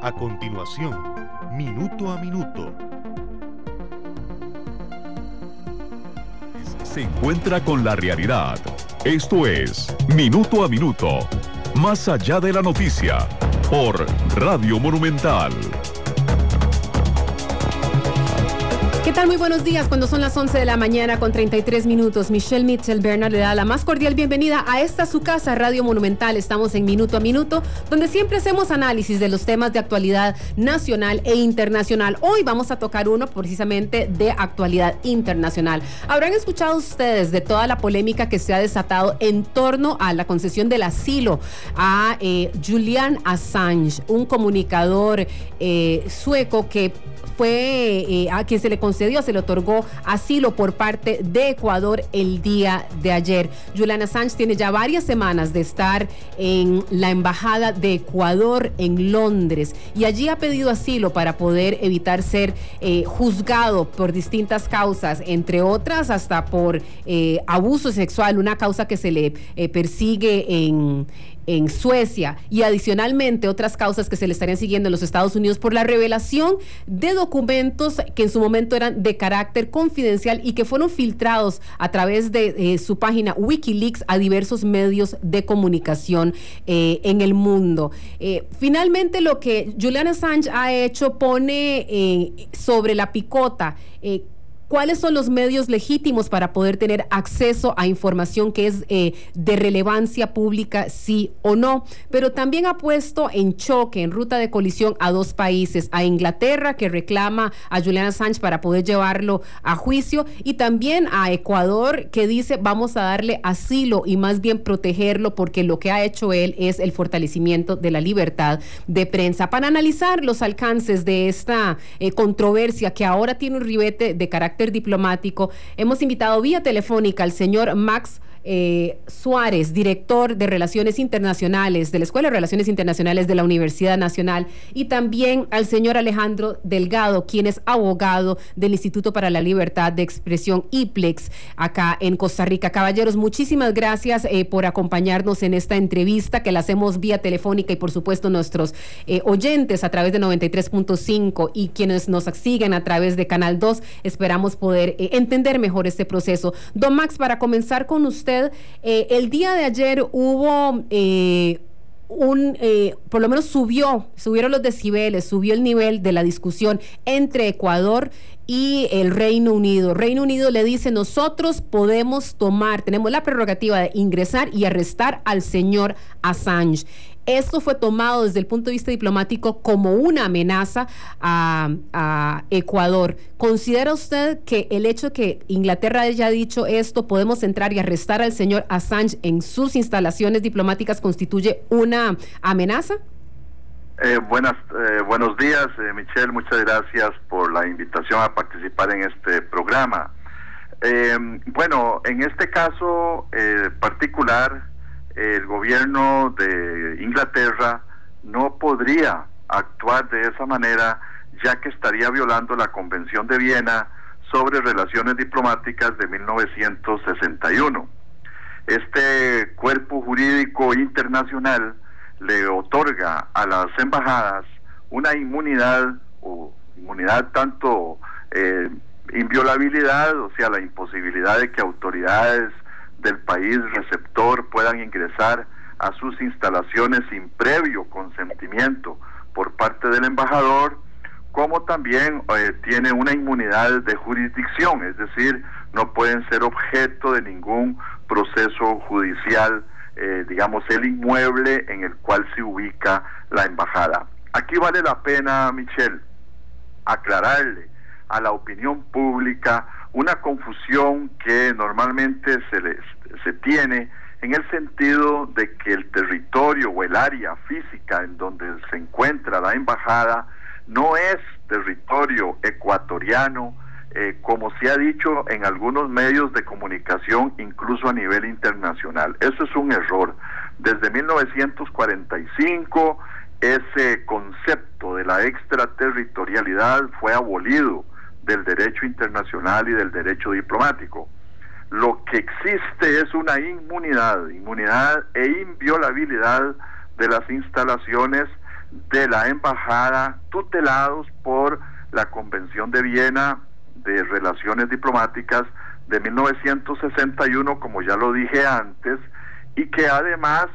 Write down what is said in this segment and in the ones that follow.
A continuación, Minuto a Minuto. Se encuentra con la realidad. Esto es Minuto a Minuto, más allá de la noticia, por Radio Monumental. ¿Qué tal? Muy buenos días, cuando son las 11 de la mañana con 33 minutos. Michelle Mitchell Bernard le da la más cordial bienvenida a esta su casa, Radio Monumental. Estamos en Minuto a Minuto, donde siempre hacemos análisis de los temas de actualidad nacional e internacional. Hoy vamos a tocar uno precisamente de actualidad internacional. Habrán escuchado ustedes de toda la polémica que se ha desatado en torno a la concesión del asilo a Julian Assange, un comunicador sueco que fue a quien se le otorgó asilo por parte de Ecuador el día de ayer. Julian Assange tiene ya varias semanas de estar en la embajada de Ecuador en Londres y allí ha pedido asilo para poder evitar ser juzgado por distintas causas, entre otras hasta por abuso sexual, una causa que se le persigue en Suecia, y adicionalmente otras causas que se le estarían siguiendo en los Estados Unidos por la revelación de documentos que en su momento eran de carácter confidencial y que fueron filtrados a través de su página Wikileaks a diversos medios de comunicación en el mundo. Finalmente, lo que Julian Assange ha hecho pone sobre la picota ¿cuáles son los medios legítimos para poder tener acceso a información que es de relevancia pública, sí o no? Pero también ha puesto en choque, en ruta de colisión, a dos países: a Inglaterra, que reclama a Julian Assange para poder llevarlo a juicio, y también a Ecuador, que dice vamos a darle asilo y más bien protegerlo, porque lo que ha hecho él es el fortalecimiento de la libertad de prensa. Para analizar los alcances de esta controversia, que ahora tiene un ribete de carácter diplomático, hemos invitado vía telefónica al señor Max Suárez, director de Relaciones Internacionales de la Escuela de Relaciones Internacionales de la Universidad Nacional, y también al señor Alejandro Delgado, quien es abogado del Instituto para la Libertad de Expresión, IPLEX, acá en Costa Rica. Caballeros, muchísimas gracias por acompañarnos en esta entrevista que la hacemos vía telefónica, y por supuesto nuestros oyentes a través de 93.5 y quienes nos siguen a través de Canal 2, esperamos poder entender mejor este proceso. Don Max, para comenzar con usted, el día de ayer hubo por lo menos subieron los decibeles, subió el nivel de la discusión entre Ecuador y el Reino Unido. Reino Unido le dice: nosotros tenemos la prerrogativa de ingresar y arrestar al señor Assange. Esto fue tomado desde el punto de vista diplomático como una amenaza a Ecuador. ¿Considera usted que el hecho de que Inglaterra haya dicho esto, podemos entrar y arrestar al señor Assange en sus instalaciones diplomáticas, constituye una amenaza? Buenos días, Michelle, muchas gracias por la invitación a participar en este programa. En este caso particular, el gobierno de Inglaterra no podría actuar de esa manera, ya que estaría violando la Convención de Viena sobre Relaciones Diplomáticas de 1961. Este cuerpo jurídico internacional le otorga a las embajadas una inmunidad tanto inviolabilidad, o sea, la imposibilidad de que autoridades del país receptor puedan ingresar a sus instalaciones sin previo consentimiento por parte del embajador, como también tiene una inmunidad de jurisdicción, es decir, no pueden ser objeto de ningún proceso judicial, el inmueble en el cual se ubica la embajada. Aquí vale la pena, Michelle, aclararle a la opinión pública una confusión que normalmente se tiene, en el sentido de que el territorio o el área física en donde se encuentra la embajada no es territorio ecuatoriano, como se ha dicho en algunos medios de comunicación, incluso a nivel internacional. Eso es un error. Desde 1945 ese concepto de la extraterritorialidad fue abolido del derecho internacional y del derecho diplomático. Lo que existe es una inmunidad e inviolabilidad de las instalaciones de la embajada, tutelados por la Convención de Viena de Relaciones Diplomáticas de 1961, como ya lo dije antes, y que además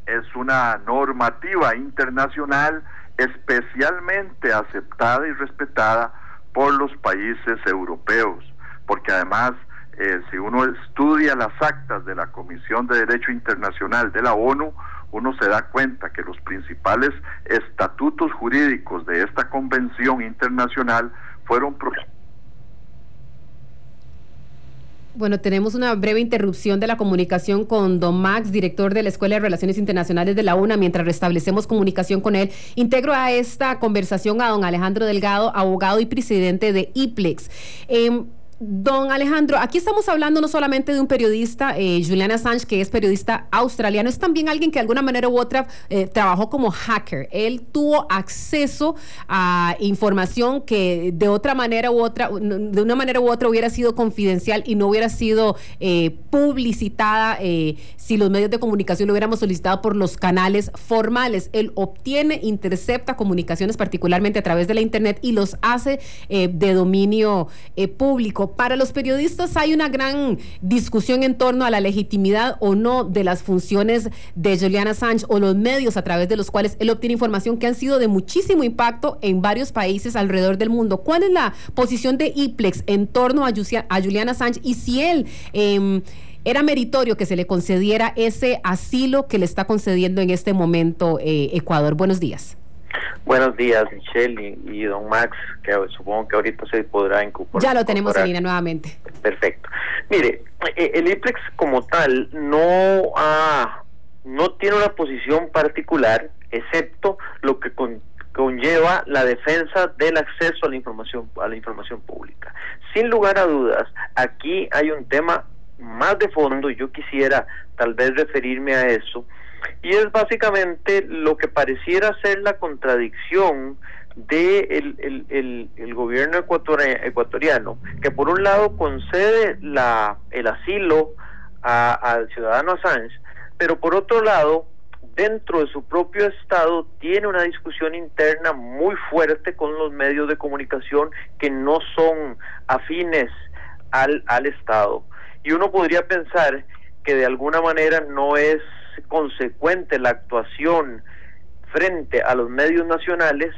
es una normativa internacional especialmente aceptada y respetada por los países europeos, porque además si uno estudia las actas de la Comisión de Derecho Internacional de la ONU, uno se da cuenta que los principales estatutos jurídicos de esta convención internacional fueron... Bueno, tenemos una breve interrupción de la comunicación con don Max, director de la Escuela de Relaciones Internacionales de la UNA. Mientras restablecemos comunicación con él, integro a esta conversación a don Alejandro Delgado, abogado y presidente de IPLEX. Don Alejandro, aquí estamos hablando no solamente de un periodista, Julian Assange, que es periodista australiano, es también alguien que de alguna manera u otra trabajó como hacker. Él tuvo acceso a información que de una manera u otra hubiera sido confidencial y no hubiera sido publicitada si los medios de comunicación lo hubiéramos solicitado por los canales formales. Él obtiene, intercepta comunicaciones particularmente a través de la internet y los hace de dominio público. Para los periodistas hay una gran discusión en torno a la legitimidad o no de las funciones de Julian Assange o los medios a través de los cuales él obtiene información que han sido de muchísimo impacto en varios países alrededor del mundo. ¿Cuál es la posición de IPLEX en torno a Julian Assange y si él era meritorio que se le concediera ese asilo que le está concediendo en este momento Ecuador? Buenos días. Buenos días, Michelle y don Max, que supongo que ahorita se podrá incorporar. Ya lo tenemos en línea nuevamente. Perfecto. Mire, el IPLEX como tal no tiene una posición particular, excepto lo que conlleva la defensa del acceso a la información pública. Sin lugar a dudas, aquí hay un tema más de fondo, y yo quisiera tal vez referirme a eso, y es básicamente lo que pareciera ser la contradicción de el gobierno ecuatoriano, que por un lado concede el asilo al ciudadano Assange, pero por otro lado, dentro de su propio estado, tiene una discusión interna muy fuerte con los medios de comunicación que no son afines al estado. Y uno podría pensar que de alguna manera no es consecuente la actuación frente a los medios nacionales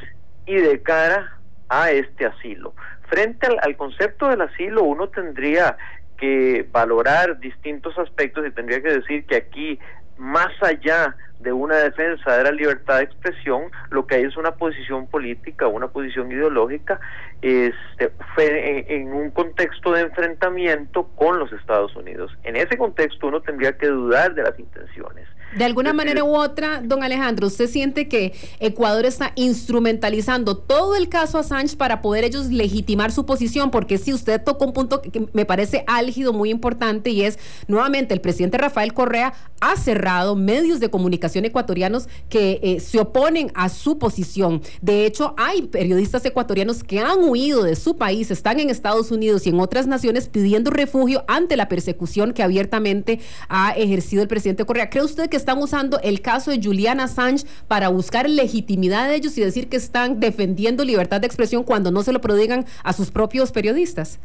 y de cara a este asilo. Frente al concepto del asilo, uno tendría que valorar distintos aspectos y tendría que decir que aquí, más allá de una defensa de la libertad de expresión, lo que hay es una posición política, una posición ideológica, en un contexto de enfrentamiento con los Estados Unidos. En ese contexto uno tendría que dudar de las intenciones. De alguna manera u otra, don Alejandro, ¿usted siente que Ecuador está instrumentalizando todo el caso Assange para poder ellos legitimar su posición? Porque si usted tocó un punto que me parece álgido, muy importante, y es, nuevamente, el presidente Rafael Correa ha cerrado medios de comunicación ecuatorianos que se oponen a su posición. De hecho, hay periodistas ecuatorianos que han huido de su país, están en Estados Unidos y en otras naciones pidiendo refugio ante la persecución que abiertamente ha ejercido el presidente Correa. ¿Cree usted que están usando el caso de Julian Assange para buscar legitimidad de ellos y decir que están defendiendo libertad de expresión cuando no se lo prodigan a sus propios periodistas?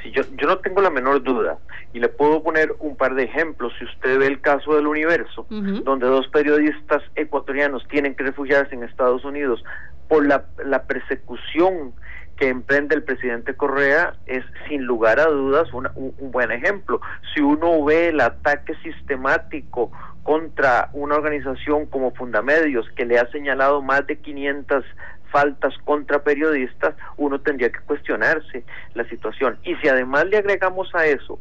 Sí, yo no tengo la menor duda, y le puedo poner un par de ejemplos. Si usted ve el caso del Universo, donde dos periodistas ecuatorianos tienen que refugiarse en Estados Unidos por la persecución que emprende el presidente Correa, es sin lugar a dudas un buen ejemplo. Si uno ve el ataque sistemático contra una organización como Fundamedios, que le ha señalado más de 500 faltas contra periodistas, uno tendría que cuestionarse la situación. Y si además le agregamos a eso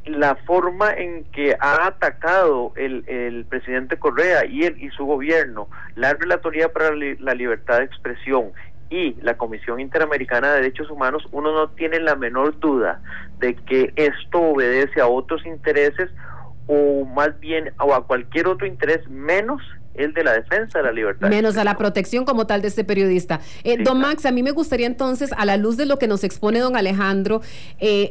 la forma en que ha atacado el presidente Correa y su gobierno, la Relatoría para la Libertad de Expresión y la Comisión Interamericana de Derechos Humanos, uno no tiene la menor duda de que esto obedece a otros intereses, o más bien o a cualquier otro interés menos el de la defensa de la libertad. Menos a la protección como tal de este periodista. Don Max, a mí me gustaría entonces, a la luz de lo que nos expone don Alejandro,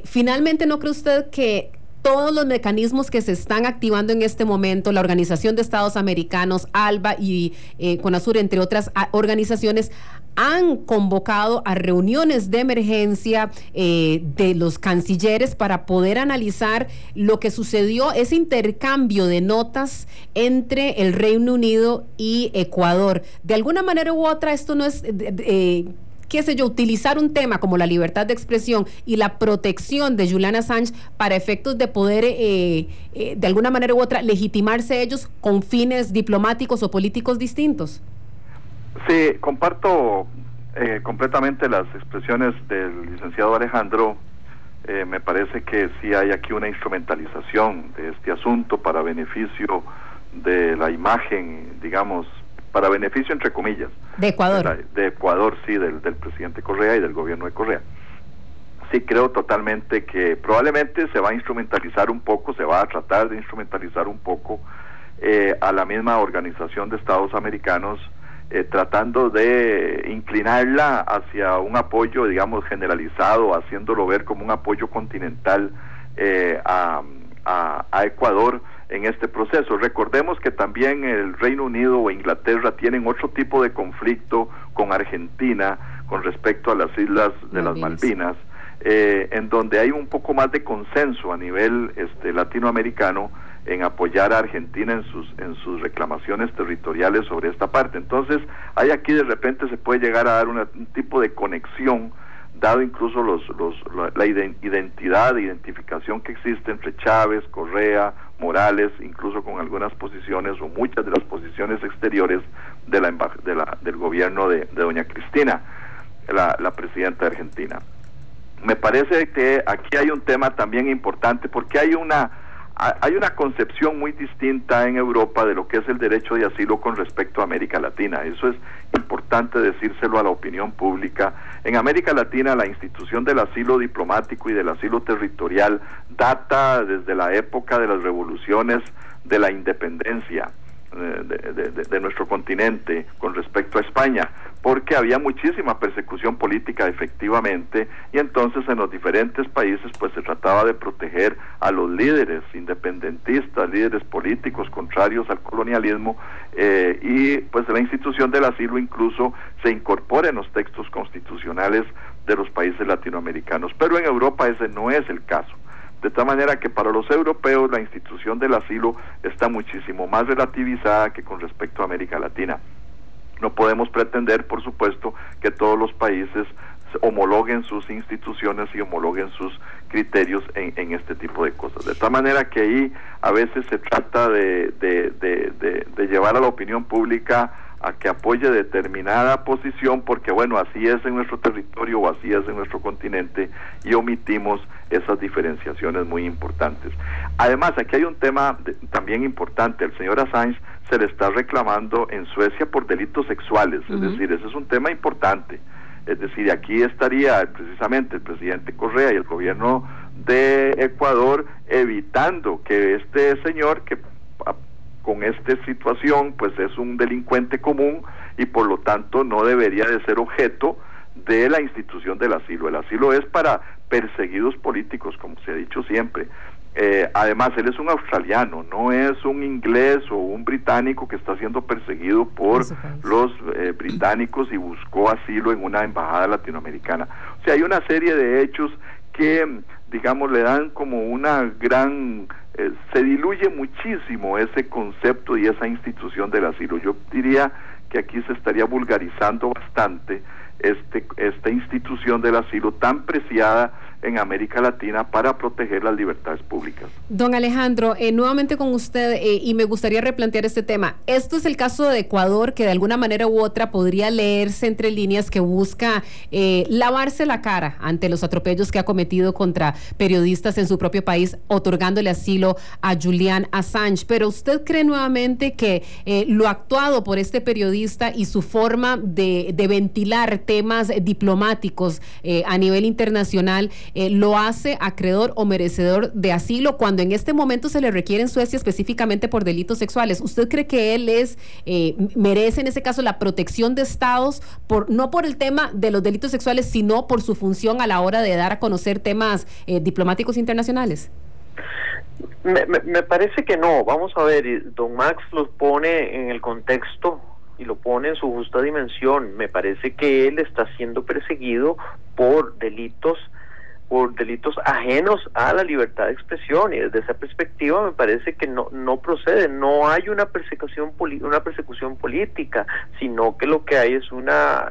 finalmente, ¿no cree usted que todos los mecanismos que se están activando en este momento, la Organización de Estados Americanos, ALBA y CONASUR, entre otras organizaciones, han convocado a reuniones de emergencia de los cancilleres para poder analizar lo que sucedió, ese intercambio de notas entre el Reino Unido y Ecuador. De alguna manera u otra, esto no es... qué sé yo, utilizar un tema como la libertad de expresión y la protección de Julian Assange para efectos de poder, de alguna manera u otra, legitimarse ellos con fines diplomáticos o políticos distintos. Sí, comparto completamente las expresiones del licenciado Alejandro. Me parece que sí hay aquí una instrumentalización de este asunto para beneficio de la imagen, digamos, para beneficio entre comillas de Ecuador, de Ecuador, sí, del presidente Correa y del gobierno de Correa. Sí, creo totalmente que probablemente se va a instrumentalizar un poco, se va a tratar de instrumentalizar un poco a la misma Organización de Estados Americanos, tratando de inclinarla hacia un apoyo, digamos, generalizado, haciéndolo ver como un apoyo continental a Ecuador en este proceso. Recordemos que también el Reino Unido o Inglaterra tienen otro tipo de conflicto con Argentina con respecto a las islas de las Malvinas, en donde hay un poco más de consenso a nivel latinoamericano en apoyar a Argentina en sus reclamaciones territoriales sobre esta parte. Entonces, hay aquí de repente se puede llegar a dar un tipo de conexión, dado incluso la identificación que existe entre Chávez, Correa, Morales, incluso con algunas posiciones o muchas de las posiciones exteriores del gobierno de doña Cristina, la presidenta de Argentina. Me parece que aquí hay un tema también importante, porque hay una concepción muy distinta en Europa de lo que es el derecho de asilo con respecto a América Latina. Eso es importante decírselo a la opinión pública. En América Latina la institución del asilo diplomático y del asilo territorial data desde la época de las revoluciones de la independencia de nuestro continente con respecto a España, porque había muchísima persecución política efectivamente, y entonces en los diferentes países pues se trataba de proteger a los líderes independentistas, líderes políticos contrarios al colonialismo, y pues la institución del asilo incluso se incorpora en los textos constitucionales de los países latinoamericanos, pero en Europa ese no es el caso. De tal manera que para los europeos la institución del asilo está muchísimo más relativizada que con respecto a América Latina. No podemos pretender, por supuesto, que todos los países homologuen sus instituciones y homologuen sus criterios en este tipo de cosas. De tal manera que ahí a veces se trata de llevar a la opinión pública a que apoye determinada posición, porque bueno, así es en nuestro territorio o así es en nuestro continente, y omitimos esas diferenciaciones muy importantes. Además, aquí hay un tema también importante. El señor Assange se le está reclamando en Suecia por delitos sexuales, es decir, ese es un tema importante. Es decir, aquí estaría precisamente el presidente Correa y el gobierno de Ecuador evitando que este señor, que con esta situación pues es un delincuente común y por lo tanto no debería de ser objeto de la institución del asilo. El asilo es para perseguidos políticos, como se ha dicho siempre. Además, él es un australiano, no es un inglés o un británico que está siendo perseguido por los británicos y buscó asilo en una embajada latinoamericana. O sea, hay una serie de hechos que, digamos, le dan como una gran... se diluye muchísimo ese concepto y esa institución del asilo. Yo diría que aquí se estaría vulgarizando bastante esta institución del asilo tan preciada en América Latina para proteger las libertades públicas. Don Alejandro, nuevamente con usted, y me gustaría replantear este tema. Esto es el caso de Ecuador, que de alguna manera u otra podría leerse entre líneas que busca lavarse la cara ante los atropellos que ha cometido contra periodistas en su propio país, otorgándole asilo a Julian Assange. Pero ¿usted cree nuevamente que lo actuado por este periodista y su forma de ventilar temas diplomáticos a nivel internacional lo hace acreedor o merecedor de asilo, cuando en este momento se le requiere en Suecia específicamente por delitos sexuales? ¿Usted cree que él merece en ese caso la protección de Estados, no por el tema de los delitos sexuales, sino por su función a la hora de dar a conocer temas diplomáticos internacionales? Me parece que no. Vamos a ver, don Max los pone en el contexto y lo pone en su justa dimensión. Me parece que él está siendo perseguido por delitos ajenos a la libertad de expresión, y desde esa perspectiva me parece que no procede. No hay una persecución política, sino que lo que hay es una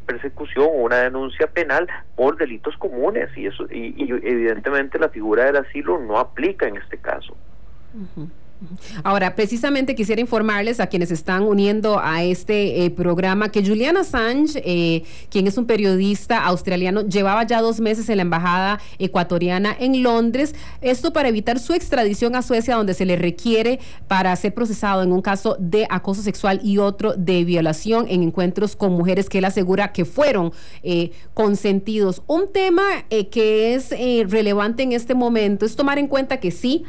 persecución o una denuncia penal por delitos comunes, y eso y evidentemente la figura del asilo no aplica en este caso. Uh-huh. Ahora, precisamente quisiera informarles a quienes están uniendo a este programa que Julian Assange, quien es un periodista australiano, llevaba ya 2 meses en la embajada ecuatoriana en Londres, esto para evitar su extradición a Suecia, donde se le requiere para ser procesado en un caso de acoso sexual y otro de violación en encuentros con mujeres que él asegura que fueron consentidos. Un tema que es relevante en este momento es tomar en cuenta que sí,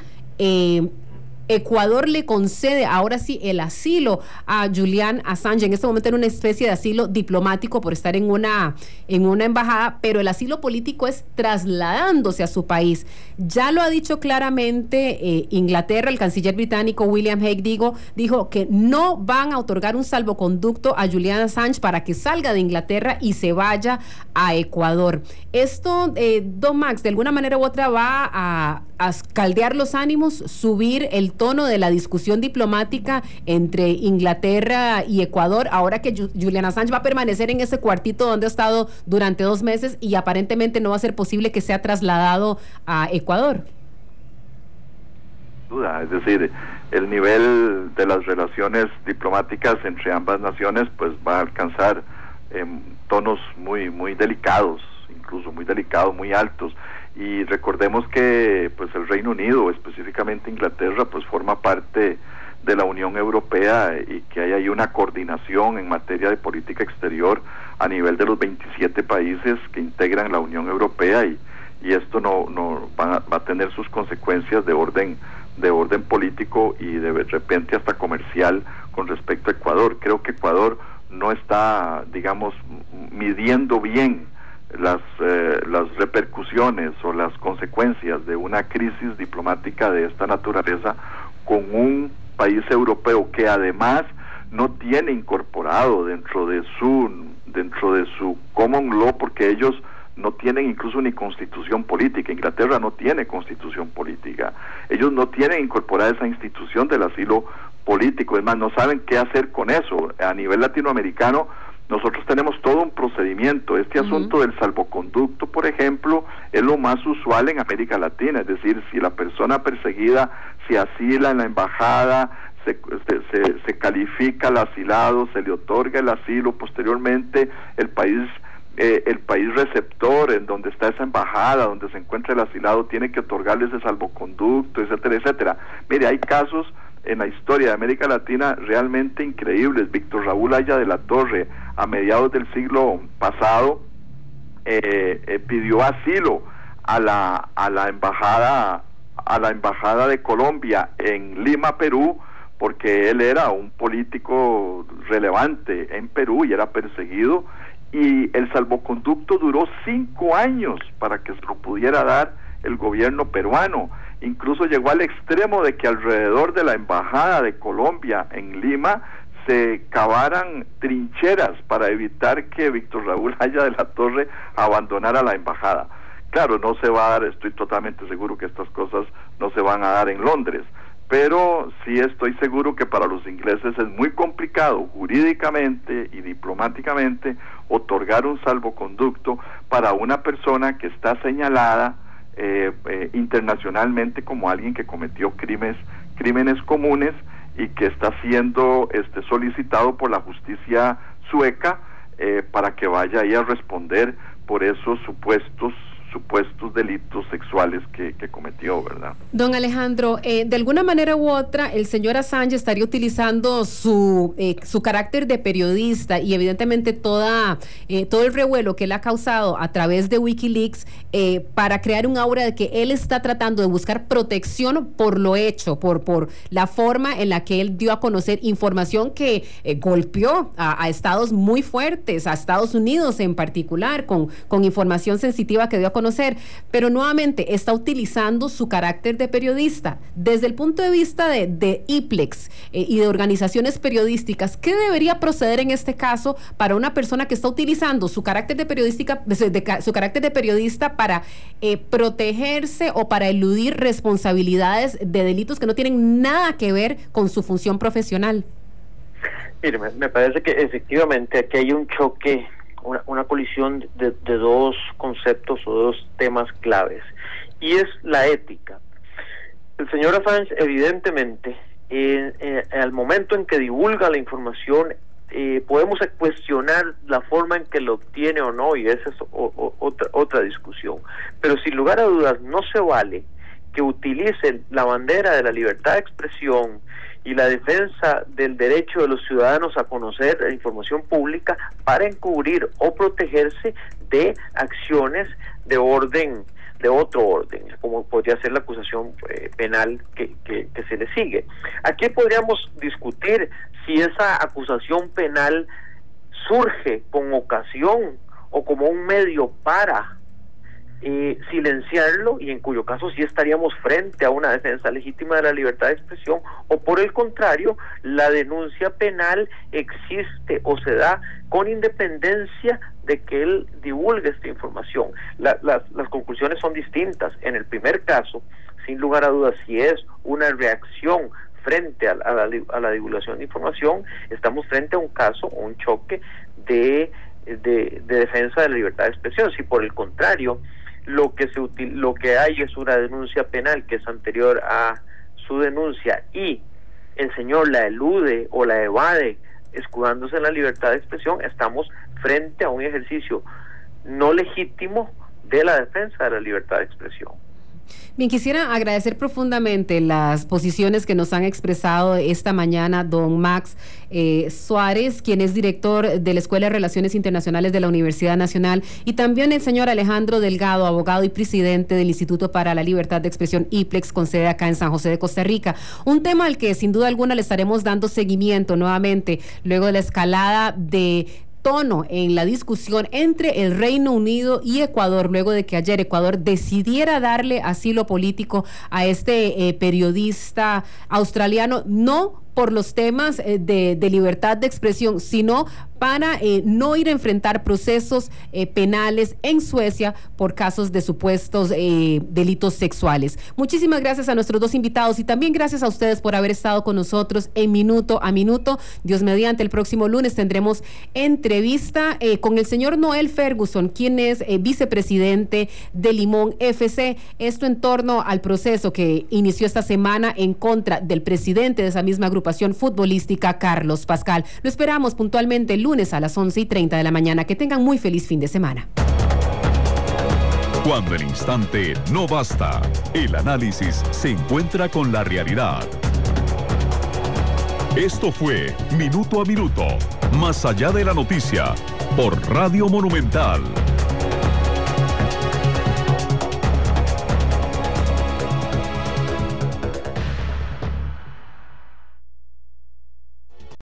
Ecuador le concede ahora sí el asilo a Julian Assange, en este momento en una especie de asilo diplomático por estar en una embajada, pero el asilo político es trasladándose a su país. Ya lo ha dicho claramente Inglaterra, el canciller británico William Hague dijo que no van a otorgar un salvoconducto a Julian Assange para que salga de Inglaterra y se vaya a Ecuador. Esto, don Max, de alguna manera u otra va a caldear los ánimos, subir el tono de la discusión diplomática entre Inglaterra y Ecuador, ahora que Julian Assange va a permanecer en ese cuartito donde ha estado durante 2 meses y aparentemente no va a ser posible que sea trasladado a Ecuador. Duda, es decir, el nivel de las relaciones diplomáticas entre ambas naciones pues va a alcanzar tonos muy delicados, incluso muy delicados, muy altos. Y recordemos que pues el Reino Unido, específicamente Inglaterra, pues forma parte de la Unión Europea, y que hay ahí una coordinación en materia de política exterior a nivel de los 27 países que integran la Unión Europea, y esto no va a tener sus consecuencias de orden político y de repente hasta comercial con respecto a Ecuador. Creo que Ecuador no está, digamos, midiendo bien las repercusiones o las consecuencias de una crisis diplomática de esta naturaleza con un país europeo que además no tiene incorporado dentro de su common law, porque ellos no tienen incluso ni constitución política. Inglaterra no tiene constitución política. Ellos no tienen incorporada esa institución del asilo político. Es más, no saben qué hacer con eso. A nivel latinoamericano, nosotros tenemos todo un procedimiento. Este asunto del salvoconducto, por ejemplo, es lo más usual en América Latina. Es decir, si la persona perseguida se asila en la embajada, se califica al asilado, se le otorga el asilo, posteriormente el país receptor en donde está esa embajada, donde se encuentra el asilado, tiene que otorgarle ese salvoconducto, etcétera, etcétera. Mire, hay casos en la historia de América Latina realmente increíbles. Víctor Raúl Haya de la Torre, a mediados del siglo pasado, pidió asilo a la embajada de Colombia en Lima, Perú, porque él era un político relevante en Perú y era perseguido, y el salvoconducto duró 5 años para que se lo pudiera dar el gobierno peruano. Incluso llegó al extremo de que alrededor de la embajada de Colombia en Lima se cavaran trincheras para evitar que Víctor Raúl Haya de la Torre abandonara la embajada. Claro, no se va a dar, estoy totalmente seguro que estas cosas no se van a dar en Londres, pero sí estoy seguro que para los ingleses es muy complicado jurídicamente y diplomáticamente otorgar un salvoconducto para una persona que está señalada internacionalmente como alguien que cometió crímenes comunes y que está siendo solicitado por la justicia sueca para que vaya ahí a responder por esos supuestos delitos sexuales que cometió, ¿verdad? Don Alejandro, de alguna manera u otra, el señor Assange estaría utilizando su carácter de periodista y evidentemente todo el revuelo que él ha causado a través de Wikileaks para crear un aura de que él está tratando de buscar protección por lo hecho, por la forma en la que él dio a conocer información que golpeó a estados muy fuertes, a Estados Unidos en particular, con información sensitiva que dio a conocer conocer, pero nuevamente está utilizando su carácter de periodista. Desde el punto de vista de IPLEX y de organizaciones periodísticas, ¿qué debería proceder en este caso para una persona que está utilizando su carácter de periodista para protegerse o para eludir responsabilidades de delitos que no tienen nada que ver con su función profesional? Mire, me parece que efectivamente aquí hay un choque, una colisión de dos conceptos o dos temas claves, y es la ética. El señor Assange, evidentemente, al momento en que divulga la información, podemos cuestionar la forma en que lo obtiene o no, y esa es otra discusión, pero sin lugar a dudas no se vale que utilicen la bandera de la libertad de expresión y la defensa del derecho de los ciudadanos a conocer la información pública para encubrir o protegerse de acciones de otro orden, como podría ser la acusación penal que se le sigue. Aquí podríamos discutir si esa acusación penal surge con ocasión o como un medio para silenciarlo, y en cuyo caso sí estaríamos frente a una defensa legítima de la libertad de expresión, o por el contrario, la denuncia penal existe o se da con independencia de que él divulgue esta información. Las conclusiones son distintas. En el primer caso, sin lugar a dudas, si es una reacción frente a la divulgación de información, estamos frente a un caso, un choque de defensa de la libertad de expresión. Si por el contrario lo que hay es una denuncia penal que es anterior a su denuncia y el señor la elude o la evade escudándose en la libertad de expresión, estamos frente a un ejercicio no legítimo de la defensa de la libertad de expresión. Bien, quisiera agradecer profundamente las posiciones que nos han expresado esta mañana don Max Suárez, quien es director de la Escuela de Relaciones Internacionales de la Universidad Nacional, y también el señor Alejandro Delgado, abogado y presidente del Instituto para la Libertad de Expresión IPLEX, con sede acá en San José de Costa Rica. Un tema al que sin duda alguna le estaremos dando seguimiento nuevamente luego de la escalada de tono en la discusión entre el Reino Unido y Ecuador, luego de que ayer Ecuador decidiera darle asilo político a este periodista australiano, no por los temas de libertad de expresión, sino para no ir a enfrentar procesos penales en Suecia por casos de supuestos delitos sexuales. Muchísimas gracias a nuestros dos invitados y también gracias a ustedes por haber estado con nosotros en Minuto a Minuto. Dios mediante, el próximo lunes tendremos entrevista con el señor Noel Ferguson, quien es vicepresidente de Limón FC. Esto en torno al proceso que inició esta semana en contra del presidente de esa misma agrupación futbolística, Carlos Pascal. Lo esperamos puntualmente el lunes a las 11:30 de la mañana. Que tengan muy feliz fin de semana. Cuando el instante no basta, el análisis se encuentra con la realidad. Esto fue Minuto a Minuto, más allá de la noticia, por Radio Monumental.